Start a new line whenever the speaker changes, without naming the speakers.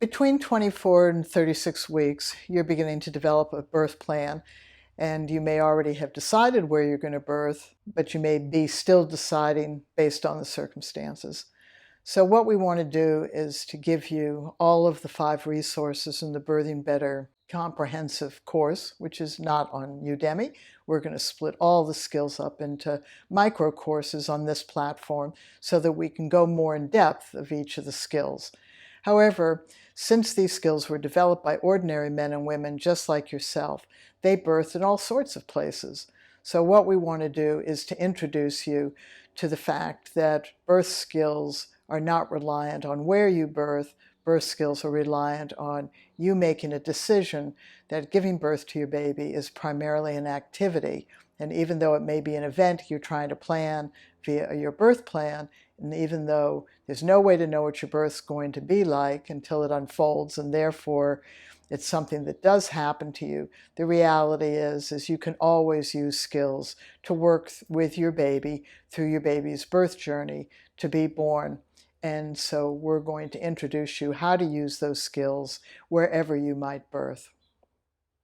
Between 24 and 36 weeks, you're beginning to develop a birth plan, and you may already have decided where you're going to birth, but you may be still deciding based on the circumstances. So what we want to do is to give you all of the 5 resources in the Birthing Better comprehensive course, which is not on Udemy. We're going to split all the skills up into micro courses on this platform so that we can go more in depth of each of the skills. However, since these skills were developed by ordinary men and women just like yourself, they birthed in all sorts of places. So what we want to do is to introduce you to the fact that birth skills are not reliant on where you birth. Birth skills are reliant on you making a decision that giving birth to your baby is primarily an activity. And even though it may be an event you're trying to plan via your birth plan, and even though there's no way to know what your birth's going to be like until it unfolds, and therefore it's something that does happen to you, the reality is you can always use skills to work with your baby through your baby's birth journey to be born. And so we're going to introduce you how to use those skills wherever you might birth.